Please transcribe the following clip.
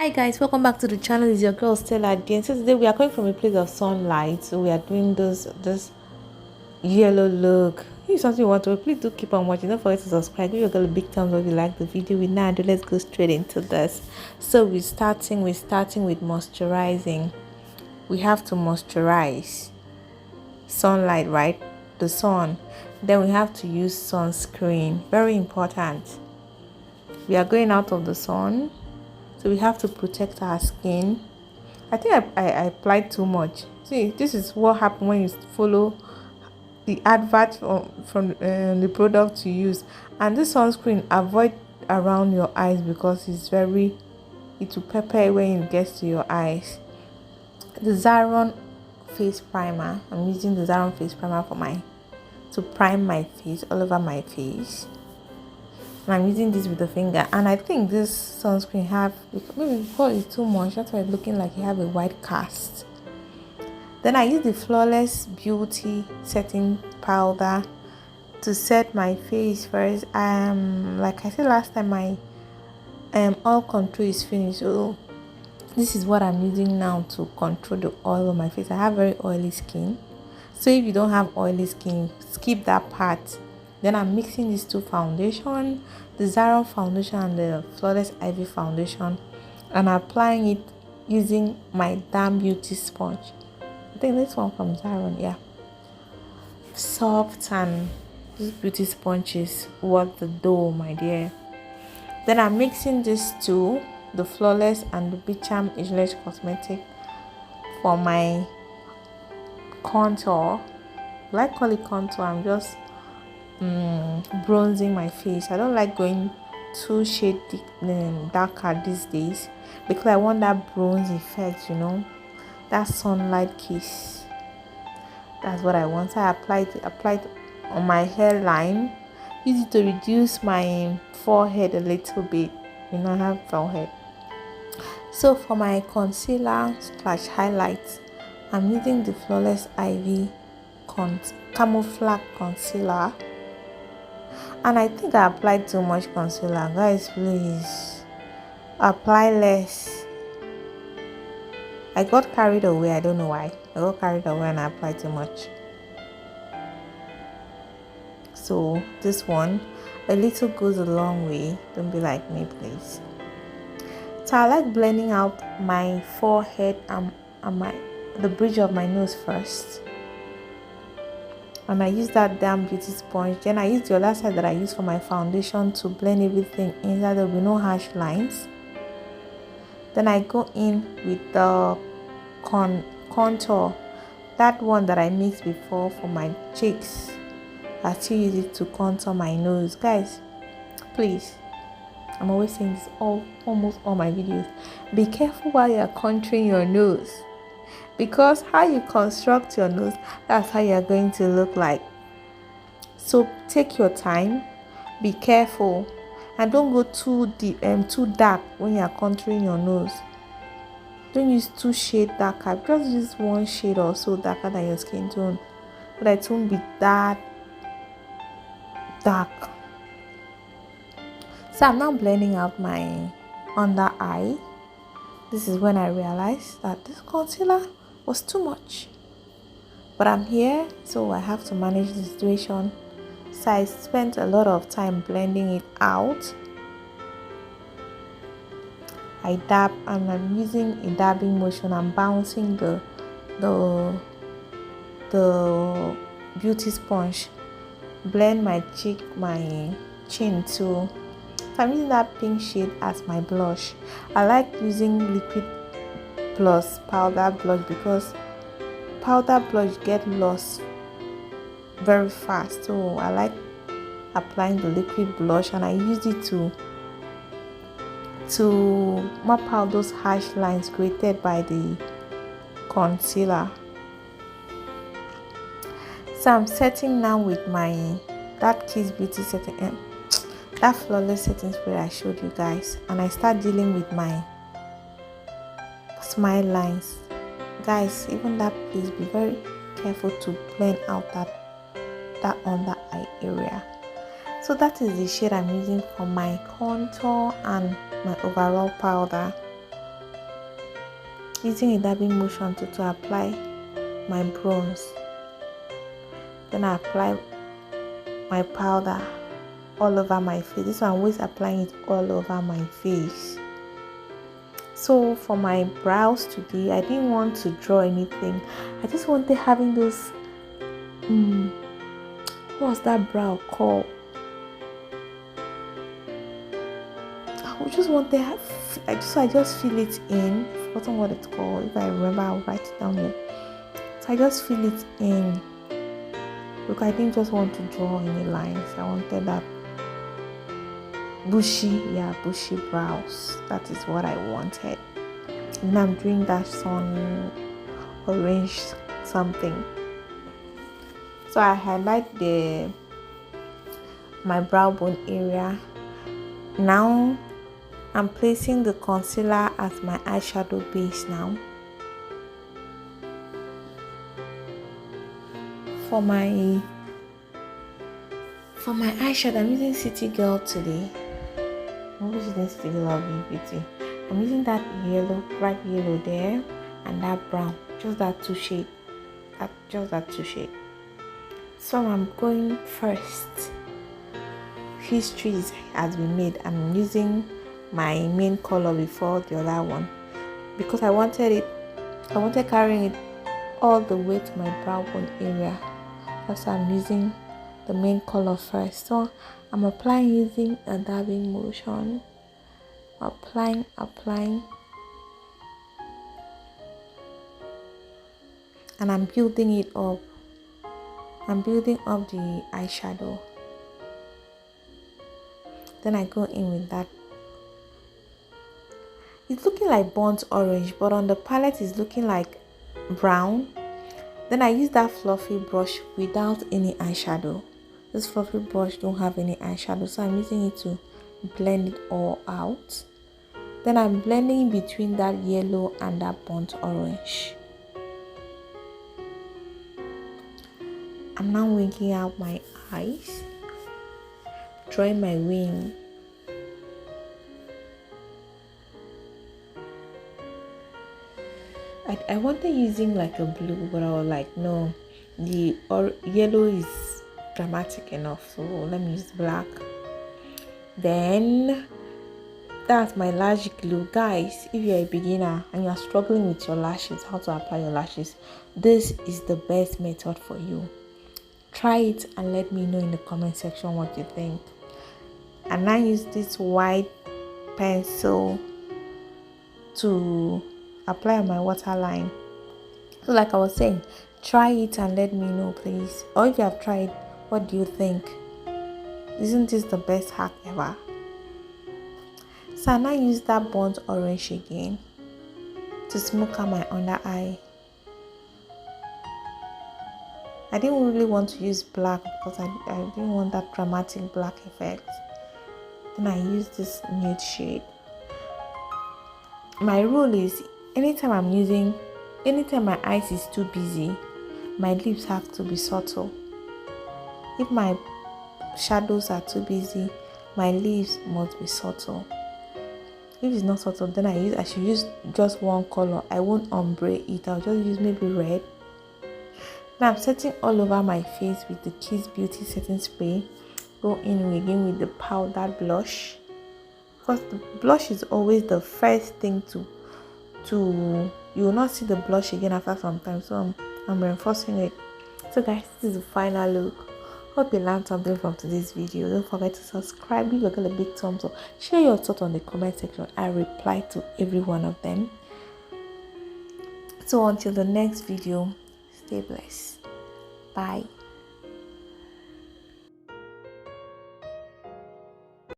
Hi guys, welcome back to the channel. It's your girl Stella again. So today we are coming from a place of sunlight. So we are doing this yellow look. If it's something you want to, please do keep on watching. Don't forget to subscribe. Give your girl a big thumbs up if you like the video. We now do. Let's go straight into this. So we're starting with moisturizing. We have to moisturize. Sunlight, right? The sun. Then we have to use sunscreen. Very important. We are going out of the sun. So we have to protect our skin. I think I applied too much. See, this is what happens when you follow the advert from the product you use. And this sunscreen, avoid around your eyes because it will pepper when it gets to your eyes. The Zaron face primer. I'm using the Zaron face primer to prime my face, all over my face. And I'm using this with the finger, and I think this sunscreen maybe because it's too much, that's why it's looking like you have a white cast. Then I use the Flawless Beauty setting powder to set my face first. Like I said last time, my oil control is finished, so this is what I'm using now to control the oil on my face. I have very oily skin, so if you don't have oily skin, skip that part. Then I'm mixing these two foundation, the Zaron foundation and the Flawless Ivy foundation, and applying it using my Damn Beauty sponge. I think this one from Zaron, yeah. Soft, and this beauty sponge is what the dough, my dear. Then I'm mixing these two, the Flawless and the Bicham Ageless Cosmetic, for my contour. Like call it contour, I'm just bronzing my face. I don't like going too shade darker these days because I want that bronze effect, that sunlight kiss. That's what I want. So I applied on my hairline. Use it to reduce my forehead a little bit. I have forehead. So for my concealer / highlights, I'm using the Flawless Ivy camouflage concealer. And I think I applied too much concealer. Guys, please apply less. I got carried away. I don't know why. I got carried away and I applied too much. So this one, a little goes a long way. Don't be like me, please. So I like blending out my forehead and the bridge of my nose first. And I use that Damn Beauty sponge. Then I use the other side that I use for my foundation to blend everything in so there will be no harsh lines. Then I go in with the contour, that one that I mixed before for my cheeks. I still use it to contour my nose. Guys, please, I'm always saying this almost all my videos. Be careful while you're contouring your nose, because how you construct your nose, that's how you're going to look like. So take your time, be careful, and don't go too deep and too dark when you're contouring your nose. Don't use two shades darker. Just use one shade or so darker than your skin tone, so that it won't be that dark. So I'm now blending out my under eye. This is when I realized that this concealer was too much, but I'm here, so I have to manage the situation. So I spent a lot of time blending it out. I dab, and I'm using a dabbing motion. I'm bouncing the beauty sponge, blend my cheek, my chin too. So I'm using that pink shade as my blush. I like using liquid plus powder blush because powder blush get lost very fast. So I like applying the liquid blush, and I use it to map out those harsh lines created by the concealer. So I'm setting now with that Kiss Beauty setting, that Flawless setting spray I showed you guys, and I start dealing with my smile lines. Guys, even that, please be very careful to blend out that under eye area. So that is the shade I'm using for my contour and my overall powder. using a dabbing motion to apply my bronze. Then I apply my powder all over my face. This one I'm always applying it all over my face. So for my brows today, I didn't want to draw anything. I just wanted having those what's that brow called? I just want to have, I just feel it in. I've forgotten what it's called. If I remember, I'll write it down here. So I just feel it in. Look, I didn't just want to draw any lines. I wanted that bushy brows. That is what I wanted. And I'm doing that sun orange something. So I highlight my brow bone area. Now I'm placing the concealer as my eyeshadow base now. For my eyeshadow, I'm using City Girl today. I'm using City Girl of Beauty. I'm using that yellow, bright yellow there, and that brown. Just that two shade. So I'm going first. History has been made. I'm using my main color before the other one because I wanted carrying it all the way to my brow bone area. That's why I'm using the main color first. So I'm applying using a dabbing motion. Applying. And I'm building it up. I'm building up the eyeshadow. Then I go in with that. It's looking like burnt orange, but on the palette it's looking like brown. Then I use that fluffy brush without any eyeshadow. This fluffy brush don't have any eyeshadow, so I'm using it to blend it all out. Then I'm blending between that yellow and that burnt orange. I'm now winking out my eyes, drawing my wing. I wanted using like a blue, but I was like, no, the yellow is dramatic enough, so let me use black. Then that's my lash glue. Guys, if you're a beginner and you're struggling with your lashes, how to apply your lashes, this is the best method for you. Try it and let me know in the comment section what you think. And I use this white pencil to apply on my waterline. So like I was saying, try it and let me know, please. Or if you have tried, what do you think? Isn't this the best hack ever? So I now use that burnt orange again to smoke out my under eye. I didn't really want to use black because I didn't want that dramatic black effect. Then I use this nude shade. My rule is anytime my eyes is too busy, my lips have to be subtle. If my shadows are too busy, my lips must be subtle. If it's not subtle, then I should use just one color. I won't ombre it. I'll just use maybe red. Now I'm setting all over my face with the Kiss Beauty setting spray. Go in again with the powdered blush, because the blush is always the first thing to you will not see the blush again after some time, so I'm reinforcing it. So guys, this is the final look. Hope you learned something from today's video. Don't forget to subscribe, give a girl a big thumbs up, share your thoughts on the comment section. I reply to every one of them. So until the next video, stay blessed. Bye.